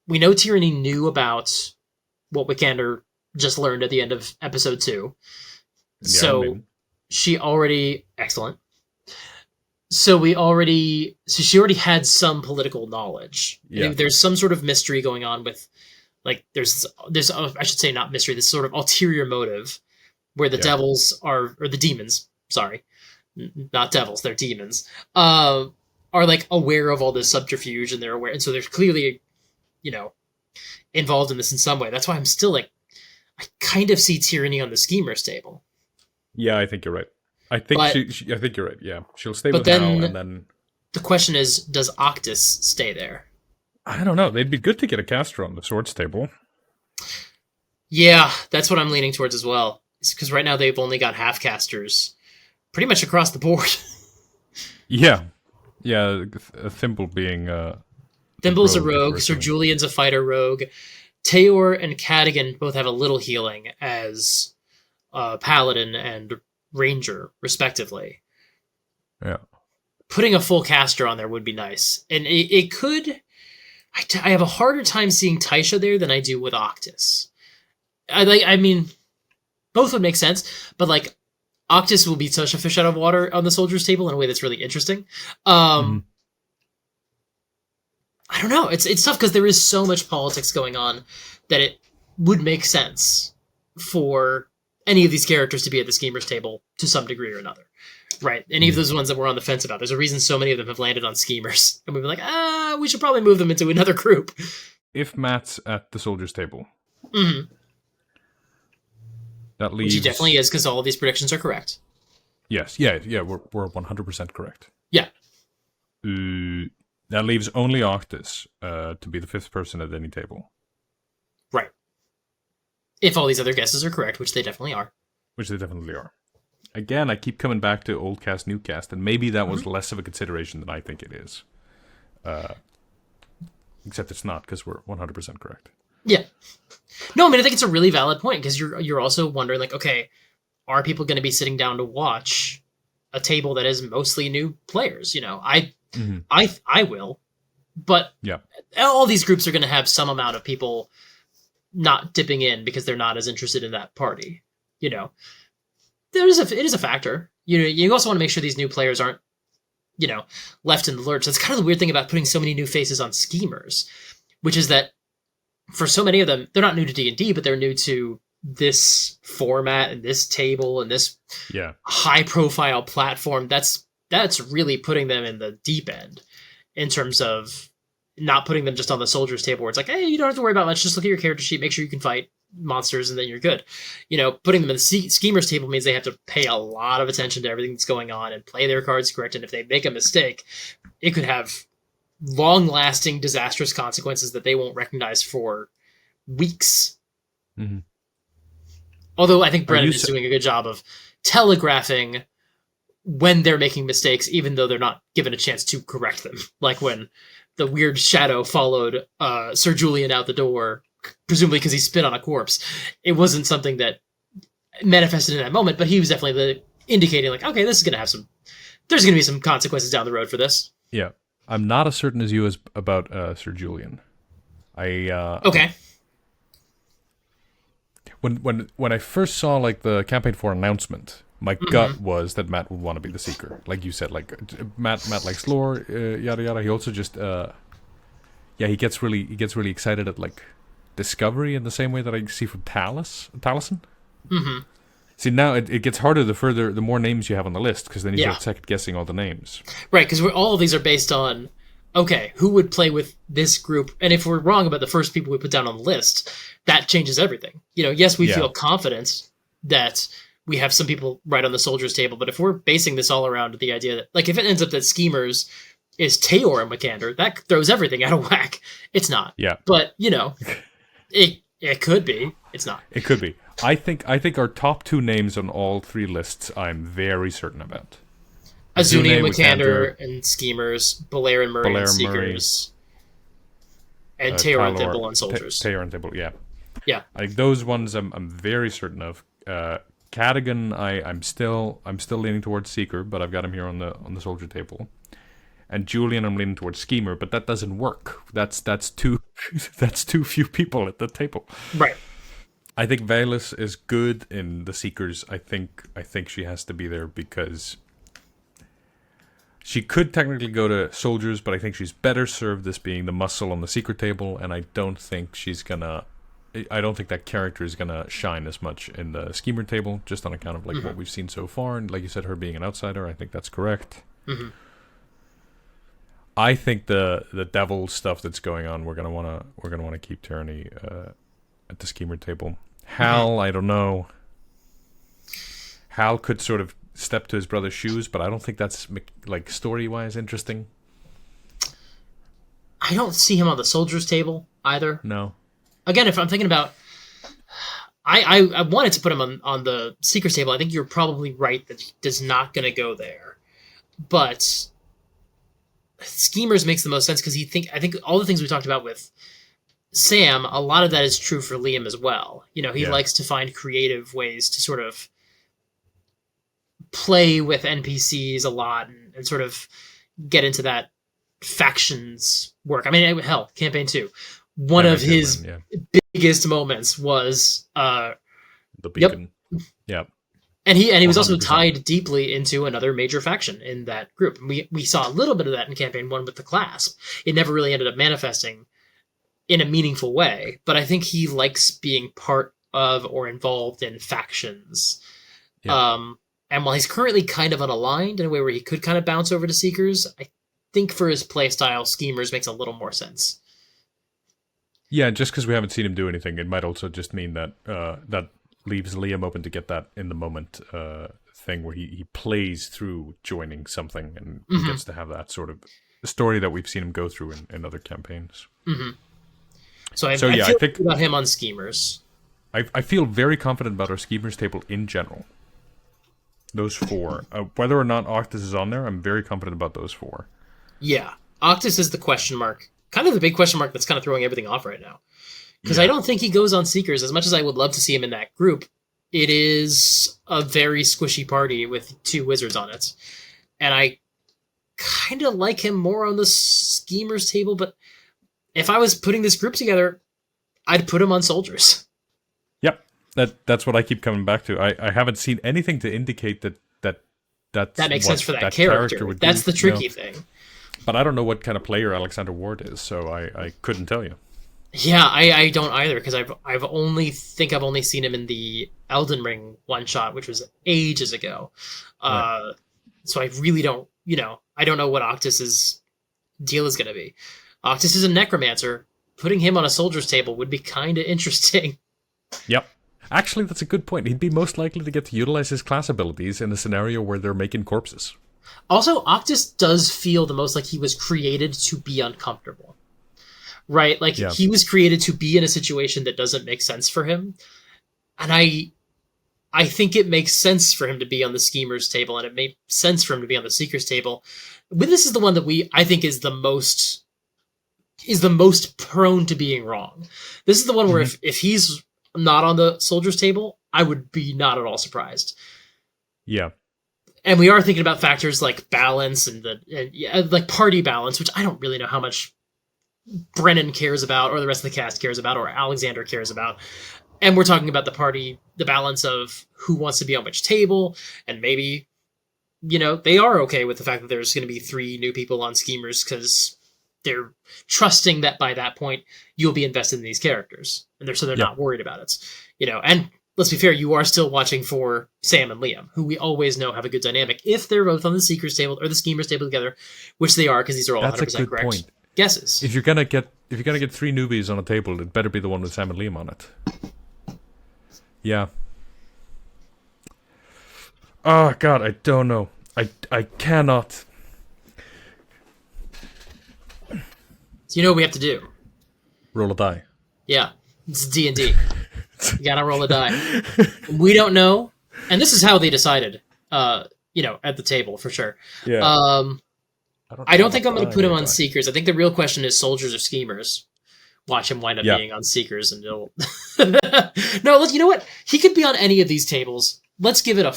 We know Tyranny knew about what Wicander just learned at the end of episode 2. Yeah, so she already excellent. So she already had some political knowledge. Yeah. There's some sort of mystery going on with, there's I should say not mystery, this sort of ulterior motive where the devils or the demons, sorry, not devils, they're demons, are aware of all this subterfuge, and they're aware, and so they're clearly, involved in this in some way. That's why I'm still I kind of see Tyranny on the Schemers table. Yeah, I think you're right. I think I think you're right. Yeah, she'll stay with Hal, and then the question is, does Occtis stay there? I don't know. They'd be good to get a caster on the Swords table. Yeah, that's what I'm leaning towards as well. It's because right now they've only got half casters, pretty much across the board. Yeah, Thimble being Thimble's a rogue. Sir Julian's a fighter rogue. Teor and Cadigan both have a little healing as Paladin and Ranger, respectively. Yeah. Putting a full caster on there would be nice. And it could... I have a harder time seeing Taisha there than I do with Occtis. I mean, both would make sense, but Occtis will be such a fish out of water on the Soldiers table in a way that's really interesting. I don't know. It's tough because there is so much politics going on that it would make sense for any of these characters to be at the Schemers table to some degree or another. Right. Any of those ones that we're on the fence about. There's a reason so many of them have landed on Schemers. And we've been like, we should probably move them into another group. If Matt's at the Soldiers table. Mm-hmm. That leaves... Which he definitely is, because all of these predictions are correct. Yes. Yeah, we're 100% correct. Yeah. That leaves only Occtis to be the 5th person at any table. Right. If all these other guesses are correct, which they definitely are. Which they definitely are. Again, I keep coming back to old cast, new cast, and maybe that was less of a consideration than I think it is. Except it's not, because we're 100% correct. Yeah. No, I mean, I think it's a really valid point because you're also wondering, like, okay, are people going to be sitting down to watch a table that is mostly new players? You know, I will, but Yeah. all these groups are going to have some amount of people not dipping in because they're not as interested in that party. You know, it is a factor. You know, you also want to make sure these new players aren't, you know, left in the lurch. That's kind of the weird thing about putting so many new faces on schemers, which is that for so many of them, they're not new to D&D, but they're new to this format and this table and this high profile platform. That's really putting them in the deep end in terms of not putting them just on the soldiers table where it's like, hey, you don't have to worry about much. Just look at your character sheet, make sure you can fight monsters, and then you're good. You know, putting them in the schemers table means they have to pay a lot of attention to everything that's going on and play their cards correct. And if they make a mistake, it could have long-lasting, disastrous consequences that they won't recognize for weeks. Mm-hmm. Although I think Brennan is doing a good job of telegraphing when they're making mistakes, even though they're not given a chance to correct them. Like when the weird shadow followed Sir Julian out the door, presumably because he spit on a corpse. It wasn't something that manifested in that moment, but he was definitely indicating, like, okay, this is going to have there's going to be some consequences down the road for this. Yeah. I'm not as certain as you about Sir Julian. Okay. When I first saw like the campaign 4 announcement, my gut was that Matt would want to be the Seeker, like you said. Like Matt likes lore, yada yada. He also just he gets really excited at like discovery in the same way that I see from Taliesin. Mm-hmm. See, now it gets harder the more names you have on the list, because then you start second guessing all the names. Right, because all of these are based on, okay, who would play with this group? And if we're wrong about the first people we put down on the list, that changes everything. You know, yes, we feel confident that we have some people right on the soldiers table, but if we're basing this all around the idea that, like, if it ends up that Schemers is Teor and Wicander, that throws everything out of whack. It's not. Yeah. But, you know, it could be. It's not. It could be. I think our top two names on all three lists I'm very certain about. Azuni and Wicander and Schemers, Bolaire and Murray and Seekers, and Teor and Thimble on Soldiers. Teor and Thimble, yeah. Yeah. Like those ones I'm very certain of. Cadogan I'm still leaning towards Seeker, but I've got him here on the soldier table. And Julian I'm leaning towards Schemer, but that doesn't work. That's too few people at the table. Right. I think Valis is good in the Seekers. I think she has to be there because she could technically go to soldiers, but I think she's better served as being the muscle on the secret table, and I don't think that character is gonna shine as much in the Schemer table, just on account of like what we've seen so far, and like you said, her being an outsider. I think that's correct. Mm-hmm. I think the devil stuff that's going on, we're gonna wanna keep Tyranny at the Schemer table. Hal, I don't know. Hal could sort of step to his brother's shoes, but I don't think that's like story-wise interesting. I don't see him on the soldiers table either. No. Again, if I'm thinking about, I wanted to put him on the Seekers table. I think you're probably right that he is not going to go there, but Schemers makes the most sense because I think all the things we talked about with Sam, a lot of that is true for Liam as well. You know, he likes to find creative ways to sort of play with NPCs a lot and sort of get into that factions work. I mean, hell, Campaign 2. One of his biggest moments was the Beacon. Yep. And he was 100%. Also tied deeply into another major faction in that group. We saw a little bit of that in Campaign 1 with the Clasp. It never really ended up manifesting in a meaningful way, but I think he likes being part of or involved in factions. Yeah. And while he's currently kind of unaligned in a way where he could kind of bounce over to Seekers, I think for his playstyle, Schemers makes a little more sense. Yeah, just because we haven't seen him do anything, it might also just mean that that leaves Liam open to get that in the moment thing where he plays through joining something and he gets to have that sort of story that we've seen him go through in other campaigns. Mm-hmm. So I feel good about him on Schemers. I feel very confident about our Schemers table in general. Those four. Whether or not Occtis is on there, I'm very confident about those four. Yeah. Occtis is the question mark. Kind of the big question mark that's kind of throwing everything off right now. Because I don't think he goes on Seekers. As much as I would love to see him in that group, it is a very squishy party with 2 wizards on it. And I kind of like him more on the Schemers table, but if I was putting this group together, I'd put him on Soldiers. Yep, that's what I keep coming back to. I haven't seen anything to indicate that makes sense for that character. That's the tricky thing. But I don't know what kind of player Alexander Ward is, so I couldn't tell you. Yeah, I don't either, because I've only seen him in the Elden Ring one shot, which was ages ago. Right. So I really don't, I don't know what Occtis's deal is going to be. Occtis is a necromancer. Putting him on a soldier's table would be kind of interesting. Yep. Actually, that's a good point. He'd be most likely to get to utilize his class abilities in a scenario where they're making corpses. Also, Occtis does feel the most like he was created to be uncomfortable. Right? Like, he was created to be in a situation that doesn't make sense for him. And I think it makes sense for him to be on the Schemers table, and it makes sense for him to be on the Seekers table. But this is the one that I think is the most prone to being wrong. This is the one where if he's not on the Soldiers table, I would be not at all surprised. Yeah. And we are thinking about factors like balance and like party balance, which I don't really know how much Brennan cares about, or the rest of the cast cares about, or Alexander cares about. And we're talking about the balance of who wants to be on which table, and maybe, they are okay with the fact that there's going to be 3 new people on Schemers because they're trusting that by that point you'll be invested in these characters, and they're not worried about it. And let's be fair, you are still watching for Sam and Liam, who we always know have a good dynamic if they're both on the Seekers table or the Schemers table together, which they are, because these are all 100% correct point. Guesses. If you're gonna get 3 newbies on a table, it better be the one with Sam and Liam on it. Yeah. Oh God, I don't know. I cannot. So you know what we have to do? Roll a die. Yeah, it's D&D. You gotta roll a die. We don't know, and this is how they decided. At the table for sure. Yeah. I don't think I'm going to put him on Seekers. I think the real question is Soldiers or Schemers. Watch him wind up being on Seekers, and it'll. No, you know what? He could be on any of these tables. Let's give it a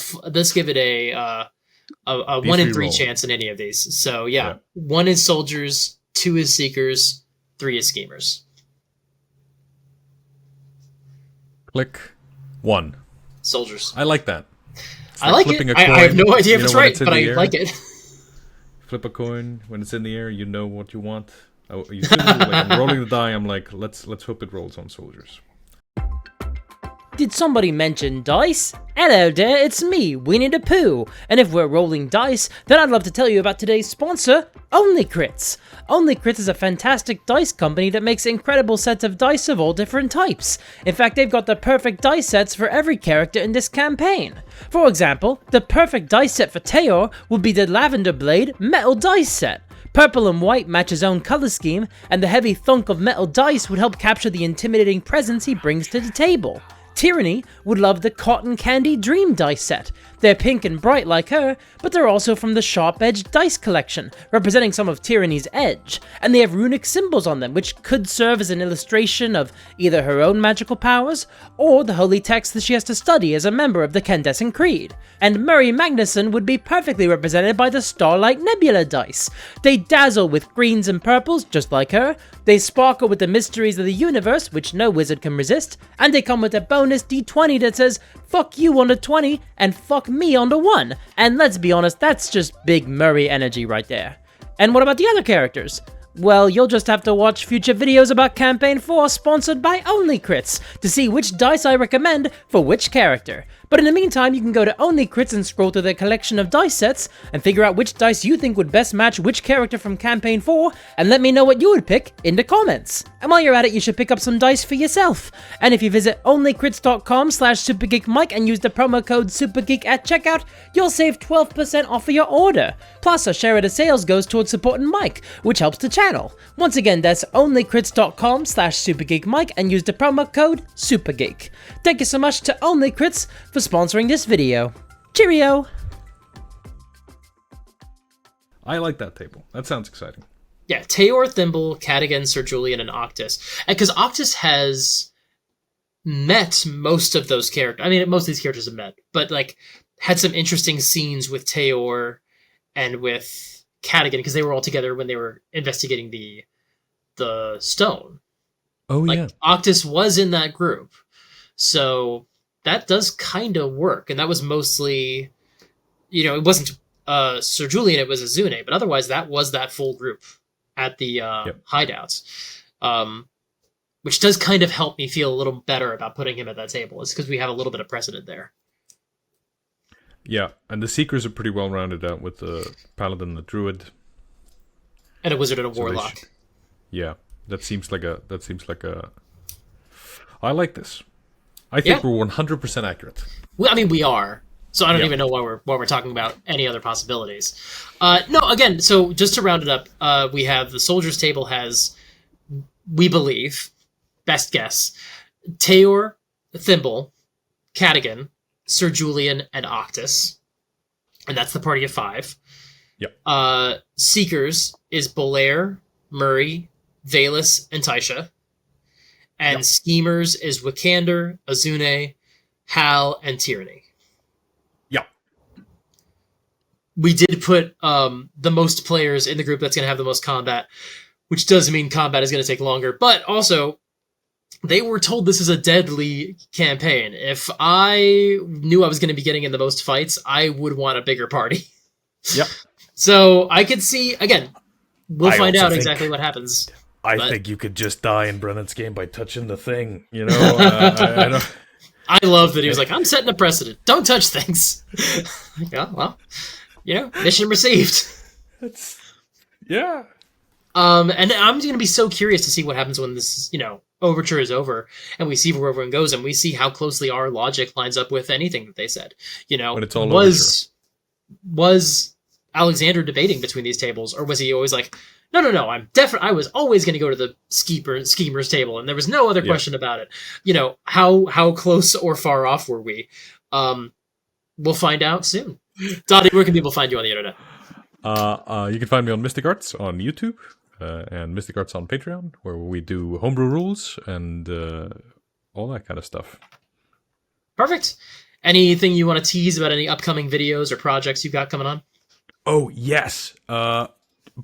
1 in 3 roll. Chance in any of these. So yeah, 1 is Soldiers, 2 is Seekers, 3 is Schemers. Click 1. Soldiers. I like that. I like it. I have no idea if it's right, but I like it. Flip a coin when it's in the air. You know what you want. You do, I'm rolling the die. I'm like, let's hope it rolls on Soldiers. Did somebody mention dice? Hello there, it's me, Winnie the Pooh. And if we're rolling dice, then I'd love to tell you about today's sponsor, Only Crits. Only Crits is a fantastic dice company that makes incredible sets of dice of all different types. In fact, they've got the perfect dice sets for every character in this campaign. For example, the perfect dice set for Teor would be the Lavender Blade Metal Dice Set. Purple and white match his own color scheme, and the heavy thunk of metal dice would help capture the intimidating presence he brings to the table. Tyranny would love the Cotton Candy Dream Dice Set. They're pink and bright like her, but they're also from the Sharp Edge Dice Collection, representing some of Tyranny's edge, and they have runic symbols on them which could serve as an illustration of either her own magical powers, or the holy text that she has to study as a member of the Candescent Creed. And Murray Magnuson would be perfectly represented by the Starlight Nebula dice. They dazzle with greens and purples, just like her, they sparkle with the mysteries of the universe, which no wizard can resist, and they come with a bonus D20 that says, fuck you on the 20, and fuck me on the 1. And let's be honest, that's just big Murray energy right there. And what about the other characters? Well, you'll just have to watch future videos about Campaign 4 sponsored by Only Crits to see which dice I recommend for which character. But in the meantime, you can go to Only Crits and scroll through their collection of dice sets and figure out which dice you think would best match which character from Campaign 4 and let me know what you would pick in the comments. And while you're at it, you should pick up some dice for yourself. And if you visit onlycrits.com/supergeekmike and use the promo code supergeek at checkout, you'll save 12% off of your order. Plus, a share of the sales goes towards supporting Mike, which helps the channel. Once again, that's onlycrits.com/supergeekmike and use the promo code supergeek. Thank you so much to Only Crits for sponsoring this video. Cheerio! I like that table. That sounds exciting. Yeah, Teor, Thimble, Cadigan, Sir Julian, and Occtis. Because Occtis has met most of those characters. I mean, most of these characters have met, but like had some interesting scenes with Teor and with Cadigan because they were all together when they were investigating the stone. Oh, like, yeah. Occtis was in that group. So that does kind of work. And that was mostly, it wasn't Sir Julian, it was Azune. But otherwise, that was that full group at the hideouts. Which does kind of help me feel a little better about putting him at that table. It's because we have a little bit of precedent there. Yeah, and the Seekers are pretty well rounded out with the Paladin, the Druid. And a Wizard and a Warlock. Yeah, that seems like a... I like this. I think we're 100% accurate. Well, I mean, we are. So I don't even know why we're talking about any other possibilities. No, again, so just to round it up, we have the Soldiers table has, we believe, best guess, Teor, Thimble, Cadigan, Sir Julian, and Occtis. And that's the party of 5. Yep. Seekers is Bolaire, Murray, Valus, and Taisha. And Schemers is Wicander, Azune, Hal, and Tyranny. Yeah. We did put the most players in the group that's going to have the most combat, which does mean combat is going to take longer. But also, they were told this is a deadly campaign. If I knew I was going to be getting in the most fights, I would want a bigger party. Yep. So I could see, again, we'll find out exactly what happens. I think you could just die in Brennan's game by touching the thing, I don't... I love that he was like, I'm setting a precedent. Don't touch things. Well, mission received. Yeah. And I'm going to be so curious to see what happens when this, overture is over and we see where everyone goes and we see how closely our logic lines up with anything that they said. When it's all was Alexander debating between these tables, or was he always like, no, I was always going to go to the schemers table, and there was no other question about it. How close or far off were we? We'll find out soon. Dadi, where can people find you on the internet? You can find me on Mystic Arts on YouTube and Mystic Arts on Patreon, where we do homebrew rules and all that kind of stuff. Perfect. Anything you want to tease about any upcoming videos or projects you've got coming on? Oh, yes.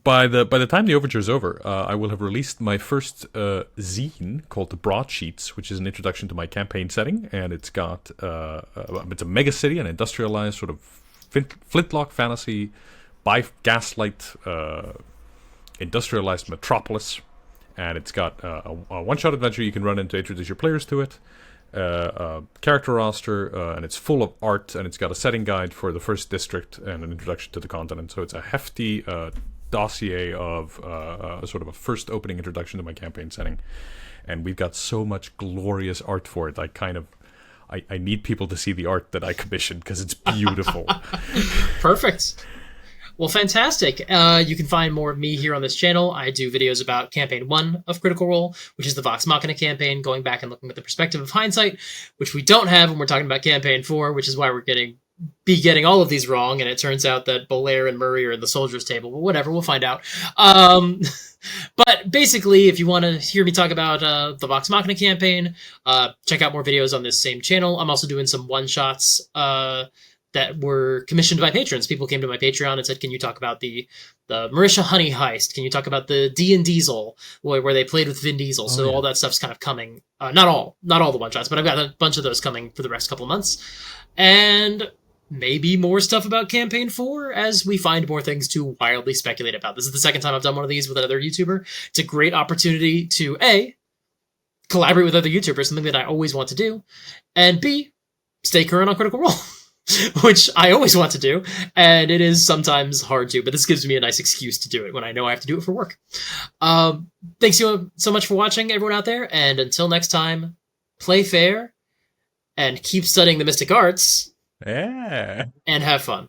By the time the overture is over, I will have released my first zine called The Broadsheets, which is an introduction to my campaign setting, and it's got it's a mega city, an industrialized sort of flintlock fantasy by gaslight industrialized metropolis, and it's got a one-shot adventure you can run in to introduce your players to it, a character roster, and it's full of art, and it's got a setting guide for the first district and an introduction to the continent. So it's a hefty dossier of sort of a first opening introduction to my campaign setting, and we've got so much glorious art for it. I need people to see the art that I commissioned because it's beautiful. Perfect. Well, fantastic. You can find more of me here on this channel. I do videos about Campaign 1 of Critical Role, which is the Vox Machina campaign, going back and looking at the perspective of hindsight, which we don't have when we're talking about Campaign 4, which is why we're getting all of these wrong, and it turns out that Bolaire and Murray are in the Soldiers table, but whatever, we'll find out. But basically, if you want to hear me talk about the Vox Machina campaign, check out more videos on this same channel. I'm also doing some one-shots that were commissioned by patrons. People came to my Patreon and said, can you talk about the Marisha Honey heist? Can you talk about the D and Diesel, where they played with Vin Diesel? So all that stuff's kind of coming. Not all the one-shots, but I've got a bunch of those coming for the next couple of months. And maybe more stuff about Campaign 4 as we find more things to wildly speculate about. This is the second time I've done one of these with another YouTuber. It's a great opportunity to, A, collaborate with other YouTubers, something that I always want to do, and B, stay current on Critical Role, which I always want to do, and it is sometimes hard to, but this gives me a nice excuse to do it when I know I have to do it for work. Thanks you so much for watching, everyone out there, and until next time, play fair, and keep studying the mystic arts, yeah, and have fun.